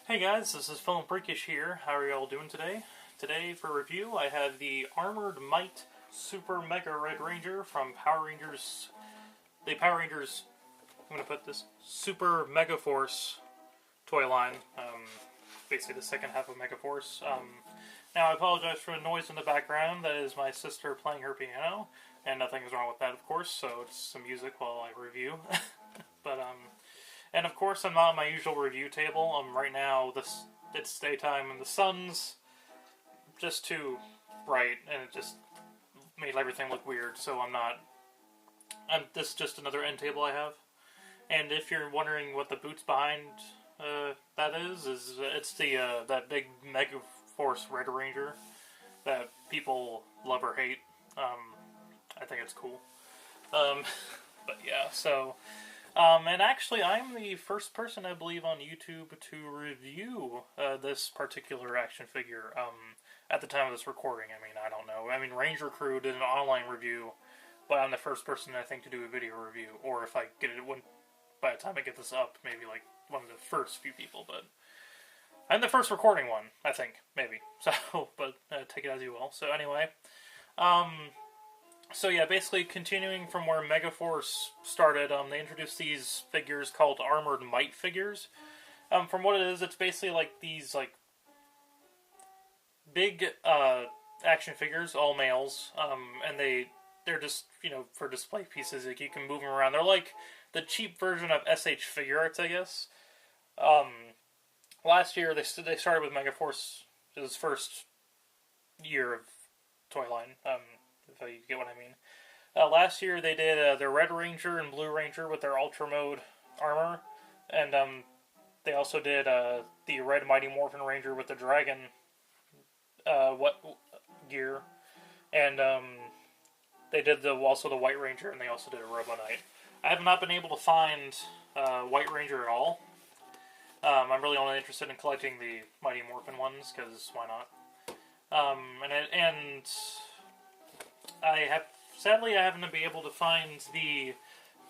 Hey guys, this is Filmfreakish here. How are y'all doing today? Today for review I have the Armored Might Super Mega Red Ranger from Power Rangers. I'm going to put this Super MegaForce toy line. Basically the second half of MegaForce. Now I apologize for the noise in the background. That is my sister playing her piano. And nothing is wrong with that, of course, so it's some music while I review. And of course, I'm not on my usual review table. Right now, it's daytime and the sun's just too bright, and it just made everything look weird. So this is just another end table I have. And if you're wondering what the boots behind that is it's that big MegaForce Red Ranger that people love or hate. I think it's cool. But yeah, so. And actually, I'm the first person, I believe, on YouTube to review this particular action figure at the time of this recording. I mean, I don't know. I mean, Ranger Crew did an online review, but I'm the first person, I think, to do a video review. Or if I get it, by the time I get this up, maybe like one of the first few people. But I'm the first recording one, I think, maybe. So, but take it as you will. So anyway, So yeah, basically continuing from where MegaForce started, they introduced these figures called Armored Might figures. From what it is, it's basically like these like big action figures, all males, and they're just for display pieces. Like you can move them around. They're like the cheap version of SH Figure Arts, I guess. Last year they started with MegaForce. It was first year of toy line. If you get what I mean. Last year they did their Red Ranger and Blue Ranger with their Ultra Mode armor, and they also did the Red Mighty Morphin Ranger with the Dragon gear, and they did also the White Ranger, and they also did a Robo Knight. I have not been able to find White Ranger at all. I'm really only interested in collecting the Mighty Morphin ones, because why not? Sadly, I haven't been able to find the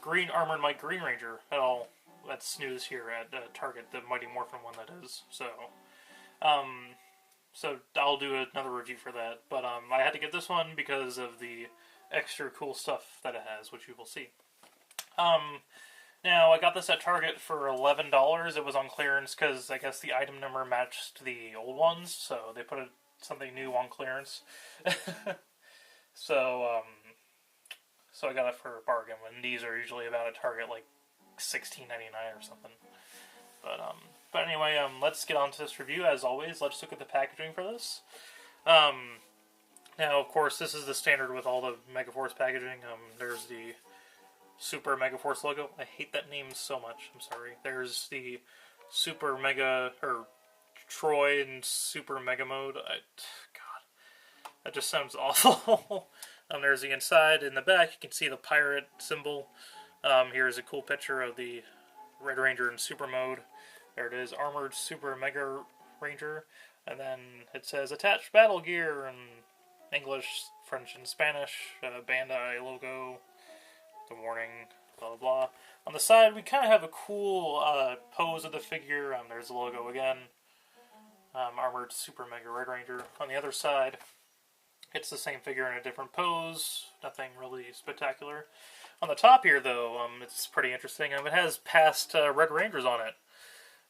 Green Armored Might Green Ranger at all. That's new this year at Target, the Mighty Morphin one that is. So I'll do another review for that. But I had to get this one because of the extra cool stuff that it has, which you will see. Now, I got this at Target for $11. It was on clearance because I guess the item number matched the old ones, so they put something new on clearance. So I got it for a bargain when these are usually about at Target like $16.99 or something. But anyway, let's get on to this review. As always, let's look at the packaging for this. Now, of course, this is the standard with all the MegaForce packaging. There's the Super MegaForce logo. I hate that name so much. I'm sorry. There's the Super Mega or Troy and Super Mega Mode. God, that just sounds awful. There's the inside. In the back, you can see the pirate symbol. Here's a cool picture of the Red Ranger in Super Mode. There it is, Armored Super Mega Ranger. And then it says Attached Battle Gear in English, French, and Spanish. Bandai logo. The warning, blah, blah, blah. On the side, we kind of have a cool pose of the figure. There's the logo again. Armored Super Mega Red Ranger. On the other side, it's the same figure in a different pose. Nothing really spectacular. On the top here, though, it's pretty interesting. It has past Red Rangers on it.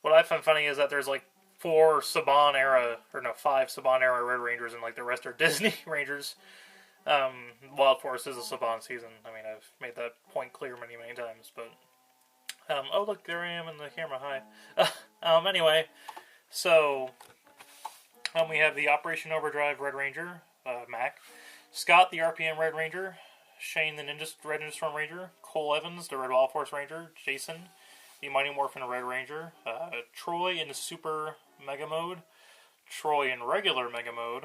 What I find funny is that there's like 5 Saban era Red Rangers, and like the rest are Disney Rangers. Wild Force is a Saban season. I mean, I've made that point clear many, many times. But oh look, there I am in the camera. Hi. Anyway, so we have the Operation Overdrive Red Ranger. Mac, Scott the RPM Red Ranger, Shane the Red Ninja Storm Ranger, Cole Evans the Red Wild Force Ranger, Jason the Mighty Morphin Red Ranger, Troy in Super Mega Mode, Troy in Regular Mega Mode,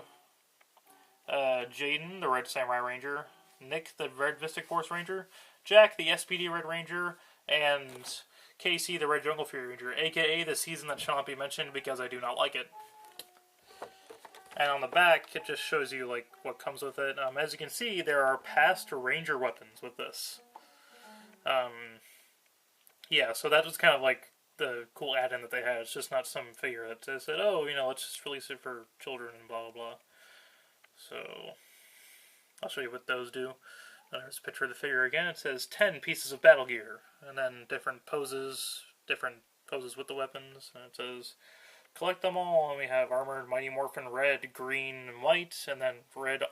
Jaden the Red Samurai Ranger, Nick the Red Mystic Force Ranger, Jack the SPD Red Ranger, and Casey the Red Jungle Fury Ranger, aka the season that shall not be mentioned because I do not like it. And on the back, it just shows you like what comes with it. As you can see, there are past Ranger weapons with this. Yeah, so that was kind of like the cool add-in that they had. It's just not some figure that said, oh, you know, let's just release it for children and blah, blah, blah. So, I'll show you what those do. There's a picture of the figure again. It says 10 pieces of battle gear. And then different poses with the weapons. And it says, collect them all. And we have Armored Mighty Morphin Red, Green, and White. And then Red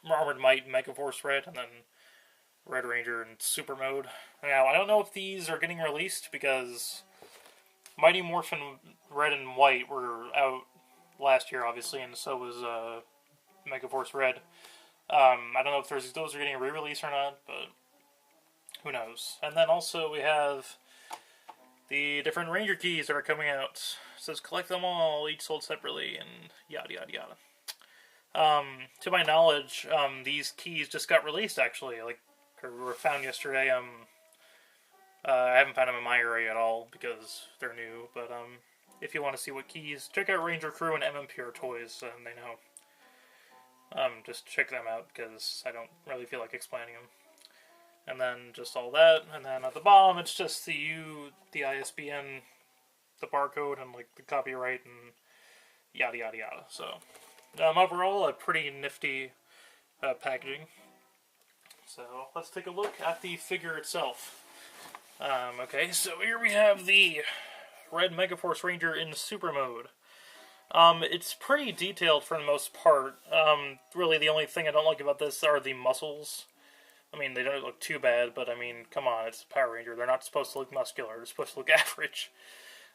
Armored Might, MegaForce Red. And then Red Ranger and Super Mode. Now, I don't know if these are getting released because Mighty Morphin Red and White were out last year, obviously, and so was MegaForce Red. I don't know if those are getting re-released or not, but who knows. And then also we have the different Ranger keys that are coming out. It says collect them all, each sold separately, and yada yada yada. To my knowledge, these keys just got released actually, or were found yesterday. I haven't found them in my area at all because they're new, but if you want to see what keys, check out Ranger Crew and MMPR Toys, and they know. Just check them out because I don't really feel like explaining them. And then just all that, and then at the bottom it's just the ISBN, the barcode, and like the copyright, and yada yada yada. So overall, a pretty nifty packaging. So let's take a look at the figure itself. Okay, so here we have the Red MegaForce Ranger in Super Mode. It's pretty detailed for the most part. Really, the only thing I don't like about this are the muscles. I mean, they don't look too bad, but I mean, come on, it's a Power Ranger. They're not supposed to look muscular. They're supposed to look average.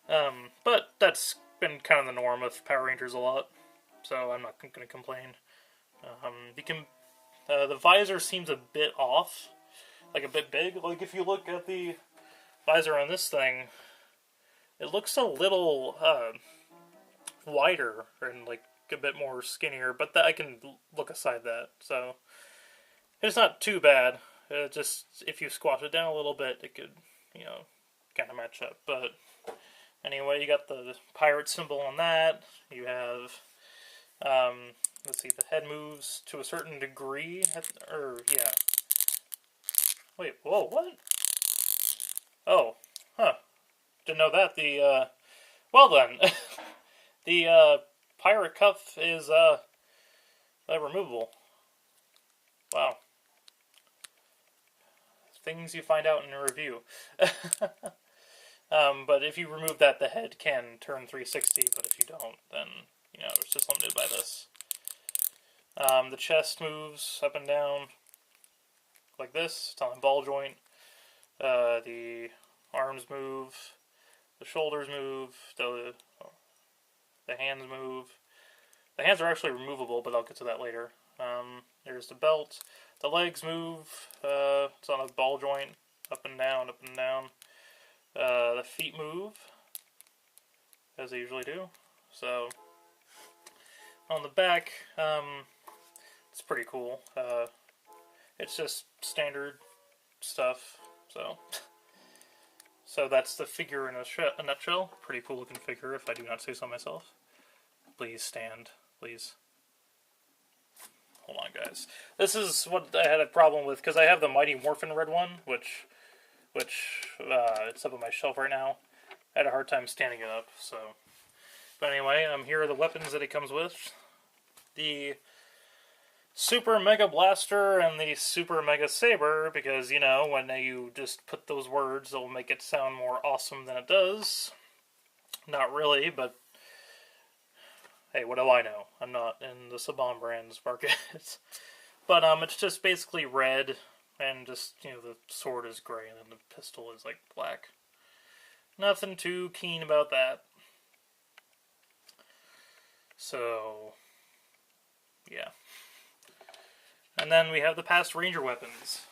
But that's been kind of the norm of Power Rangers a lot, so I'm not going to complain. The visor seems a bit off, like a bit big. Like if you look at the visor on this thing, it looks a little wider and like a bit more skinnier, but I can look aside that. So it's not too bad. Just if you squash it down a little bit, it could, kind of match up. But anyway, you got the pirate symbol on that. You have, let's see, the head moves to a certain degree. Yeah. Wait, whoa, what? Oh, huh. Didn't know that. Well then, the pirate cuff is removable. Wow. Things you find out in a review. But if you remove that, the head can turn 360, but if you don't, then, it's just limited by this. The chest moves up and down like this. It's on a ball joint. The arms move. The shoulders move. The hands move. The hands are actually removable, but I'll get to that later. There's the belt. The legs move. It's on a ball joint. Up and down, up and down. The feet move, as they usually do. So, on the back, it's pretty cool. It's just standard stuff. So that's the figure in a nutshell. Pretty cool looking figure, if I do not say so myself. Please stand, please. Hold on, guys. This is what I had a problem with, because I have the Mighty Morphin Red one, which it's up on my shelf right now. I had a hard time standing it up, so. But anyway, here are the weapons that it comes with. The Super Mega Blaster and the Super Mega Saber, because, when you just put those words, it'll make it sound more awesome than it does. Not really, but hey, what do I know? I'm not in the Saban Brands market. But it's just basically red, and just, the sword is gray, and then the pistol is, like, black. Nothing too keen about that. So, yeah. And then we have the past Ranger weapons.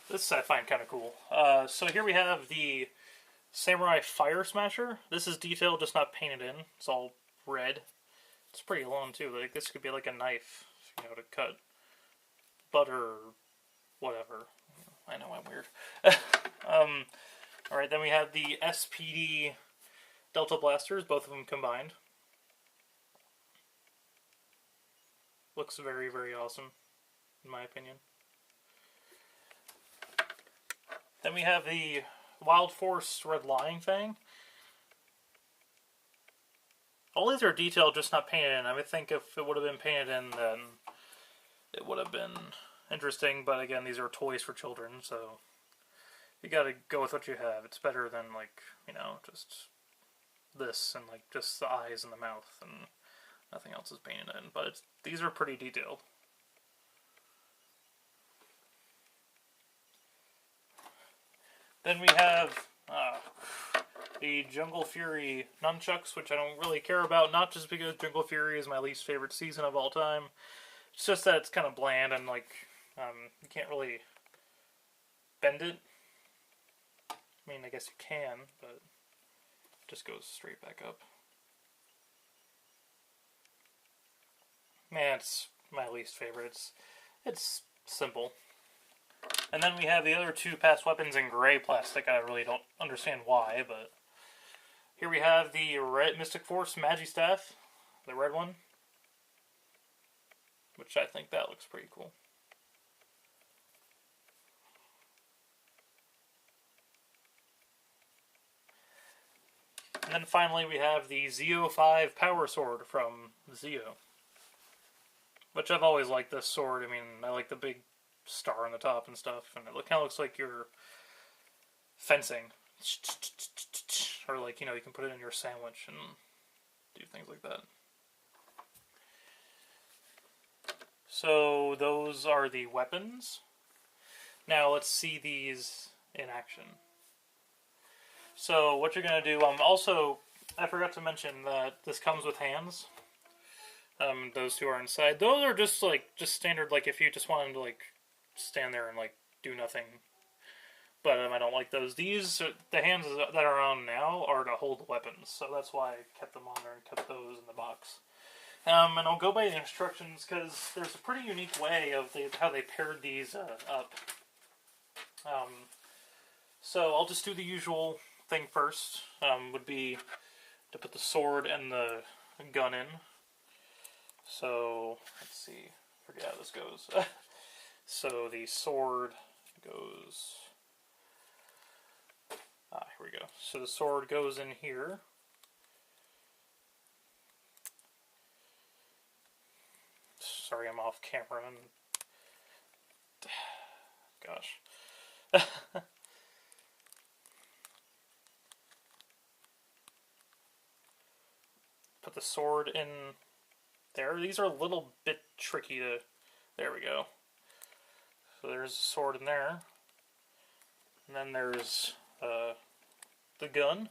This I find kind of cool. So here we have the Samurai Fire Smasher. This is detailed, just not painted in. It's all red. It's pretty long, too. Like, this could be like a knife, to cut butter or whatever. I know I'm weird. Alright, then we have the SPD Delta Blasters, both of them combined. Looks very, very awesome, in my opinion. Then we have the Wild Force Red Lying Fang. All these are detailed, just not painted in. I would think if it would have been painted in, then it would have been interesting. But again, these are toys for children, so you gotta go with what you have. It's better than, like, you know, just this and, like, just the eyes and the mouth and nothing else is painted in. But these are pretty detailed. Then we have the Jungle Fury nunchucks, which I don't really care about, not just because Jungle Fury is my least favorite season of all time. It's just that it's kind of bland and, like, you can't really bend it. I mean, I guess you can, but it just goes straight back up. Man, it's my least favorite. It's simple. And then we have the other two past weapons in gray plastic. I really don't understand why, but here we have the red Mystic Force Magistaff, the red one, which I think that looks pretty cool. And then finally we have the Zeo5 Power Sword from Zeo, which I've always liked this sword. I mean, I like the big star on the top and stuff, and it kind of looks like you're fencing, or, like, you know, you can put it in your sandwich and do things like that. So those are the weapons. Now let's see these in action. So what you're going to do, also, I forgot to mention that this comes with hands. Those two are inside. Those are just, like, just standard, like, if you just wanted to, like, stand there and, like, do nothing. But I don't like those. These, the hands that are on now are to hold weapons, so that's why I kept them on there and kept those in the box. And I'll go by the instructions, because there's a pretty unique way of how they paired these up. So I'll just do the usual thing first. Would be to put the sword and the gun in. So, let's see. I forget how this goes. So the sword goes... here we go. So the sword goes in here. Sorry, I'm off camera. And... Gosh. Put the sword in there. These are a little bit tricky to... There we go. So there's the sword in there. And then there's the gun.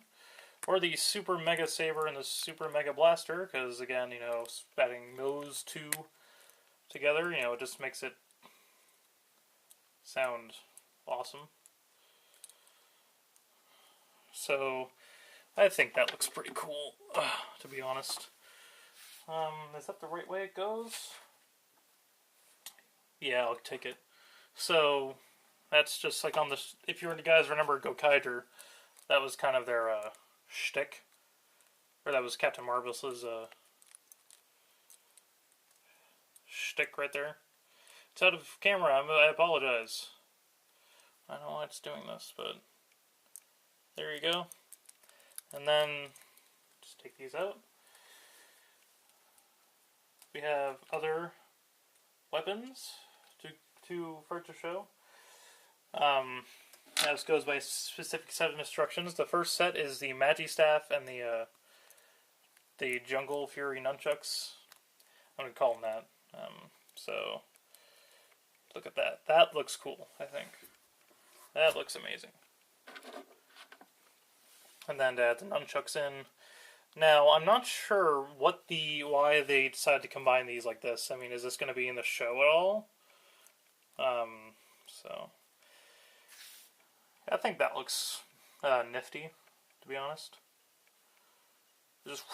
Or the Super Mega Saber and the Super Mega Blaster. Because, again, you know, adding those two together, you know, it just makes it sound awesome. So, I think that looks pretty cool, to be honest. Is that the right way it goes? Yeah, I'll take it. So, that's just like on the... If you guys remember Gokaiger, that was kind of their shtick. Or that was Captain Marvel's shtick right there. It's out of camera, I apologize. I don't know why it's doing this, but... There you go. And then, just take these out. We have other weapons for it to show. This goes by a specific set of instructions. The first set is the Magistaff and the Jungle Fury nunchucks. I'm going to call them that. So, look at that. That looks cool, I think. That looks amazing. And then to add the nunchucks in. Now, I'm not sure why they decided to combine these like this. I mean, is this going to be in the show at all? So, I think that looks nifty, to be honest. Just,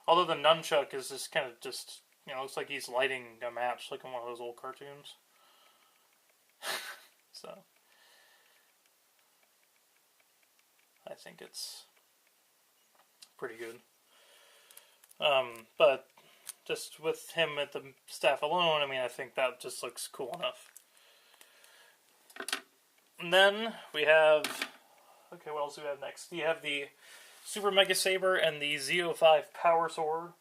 although the nunchuck is just kind of just, you know, looks like he's lighting a match like in one of those old cartoons. So, I think it's pretty good. But just with him at the staff alone, I mean, I think that just looks cool enough. And then we have, okay, what else do we have next? You have the Super Mega Saber and the Z05 Power Sword.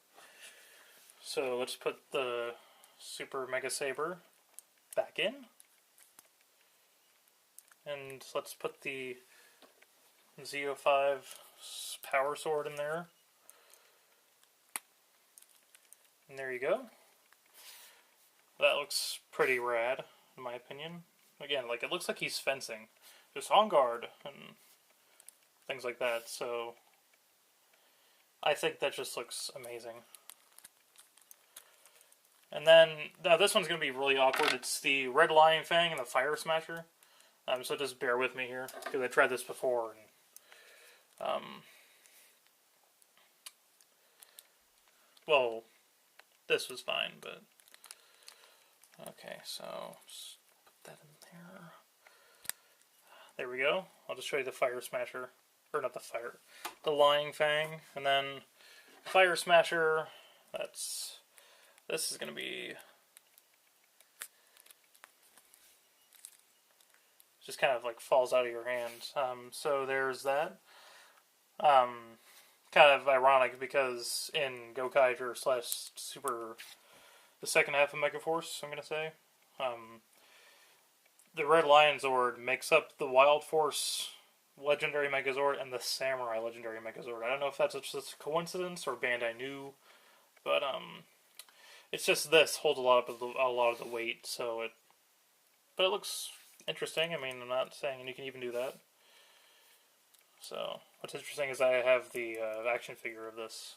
So let's put the Super Mega Saber back in. And let's put the Z05 Power Sword in there. And there you go. That looks pretty rad, in my opinion. Again, like, it looks like he's fencing. Just on guard, and things like that, so I think that just looks amazing. And then, now this one's going to be really awkward. It's the Red Lion Fang and the Fire Smasher. So just bear with me here, because I tried this before, and, well, this was fine, but, okay, so, just put that in there. There we go. I'll just show you the Fire Smasher, or not the Lion Fang, and then Fire Smasher, this is going to be, just kind of like falls out of your hand. So there's that. Kind of ironic because in Gokaiger / Super, the second half of MegaForce, I'm going to say, the Red Lion Zord makes up the Wild Force Legendary Megazord and the Samurai Legendary Megazord. I don't know if that's just a coincidence or Bandai knew, but it's just this holds a lot of the weight, but it looks interesting. I mean, I'm not saying you can even do that. So, what's interesting is I have the action figure of this.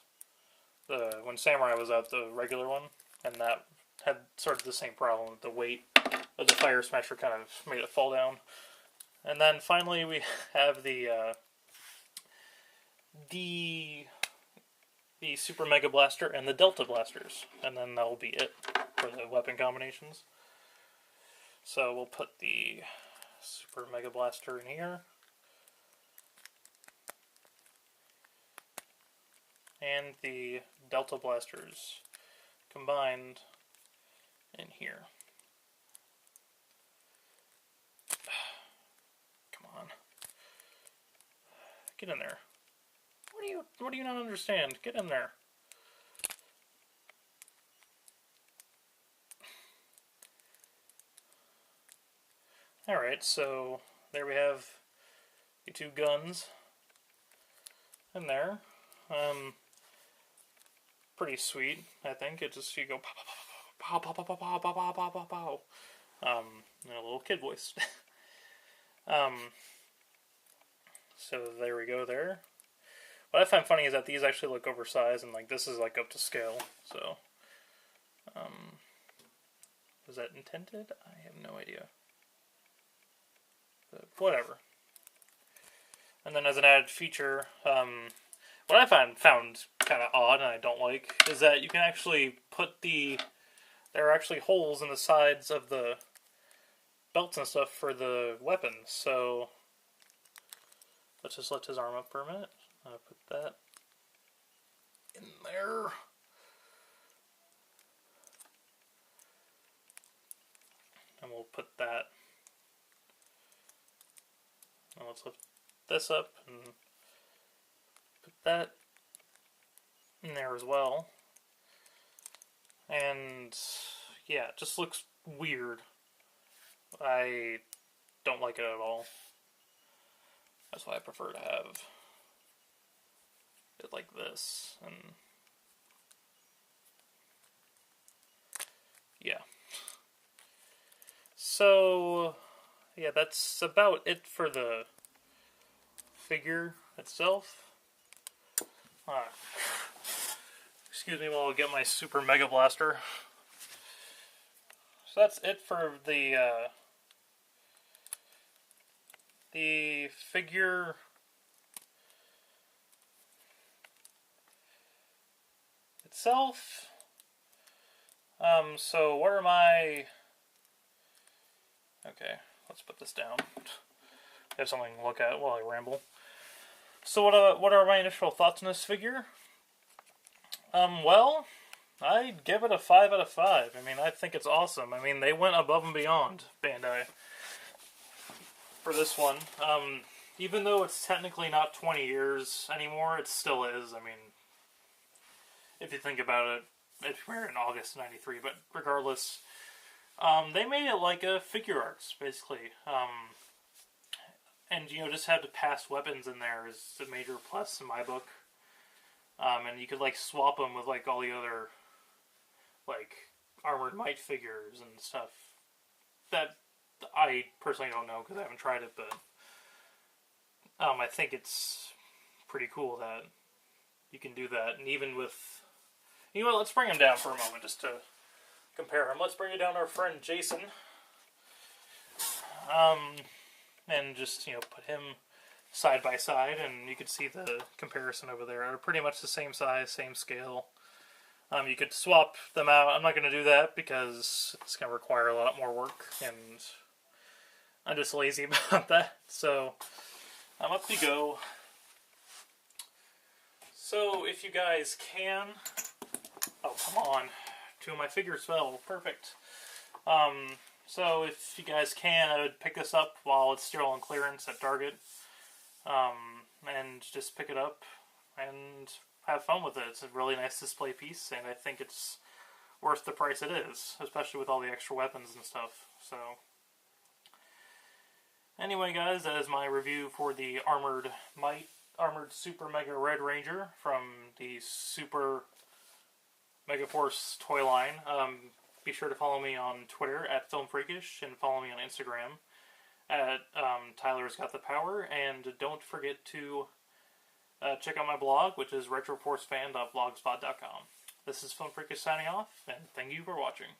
When Samurai was out, the regular one, and that had sort of the same problem with the weight of the Fire Smasher kind of made it fall down. And then finally we have the Super Mega Blaster and the Delta Blasters, and then that'll be it for the weapon combinations. So we'll put the Super Mega Blaster in here. And the Delta Blasters combined in here. Come on. Get in there. What do you not understand? Get in there. Alright, so there we have the two guns in there. Pretty sweet, I think. It just, you go pow, pow, pow, pow, pow, pow, pow, pow, pow, pow. In a little kid voice. So there we go there. What I find funny is that these actually look oversized, and like this is like up to scale, so was that intended? I have no idea. But whatever. And then as an added feature, what I found kind of odd and I don't like is that you can actually put there are actually holes in the sides of the belts and stuff for the weapons. So let's just lift his arm up for a minute. I'll put that in there. And we'll put that. And let's lift this up and put that in there as well. And yeah, it just looks weird. I don't like it at all. That's why I prefer to have it like this. And yeah. So yeah, that's about it for the figure itself. Excuse me while I get my Super Mega Blaster. So that's it for the figure itself. So where am I? Okay, let's put this down. I have something to look at while I ramble. So what are my initial thoughts on this figure? Well, I'd give it a 5 out of 5. I mean, I think it's awesome. I mean, they went above and beyond, Bandai. for this one. Even though it's technically not 20 years anymore, it still is. I mean, if you think about it, it premiered in August of '93, but regardless, they made it like a figure arts, basically. And, you know, just had the past weapons in there is a major plus in my book. And you could, like, swap them with, like, all the other, like, Armored Might figures and stuff. That I personally don't know because I haven't tried it, but I think it's pretty cool that you can do that. And even with... You know what, let's bring him down for a moment just to compare him. Let's bring it down to our friend Jason. And just, you know, put him side by side, and you can see the comparison over there. They're pretty much the same size, same scale. You could swap them out. I'm not going to do that because it's going to require a lot more work, and I'm just lazy about that. So, up we go. So, if you guys can... Oh, come on. Two of my figures fell. Perfect. So, if you guys can, I would pick this up while it's still on clearance at Target. And just pick it up and have fun with it. It's a really nice display piece, and I think it's worth the price it is, especially with all the extra weapons and stuff. So, anyway, guys, that is my review for the Armored Super Mega Red Ranger from the Super MegaForce toy line. Be sure to follow me on Twitter at Filmfreakish, and follow me on Instagram at Tyler's Got the Power, and don't forget to check out my blog, which is retroforcefan.blogspot.com. This is Filmfreakish signing off, and thank you for watching.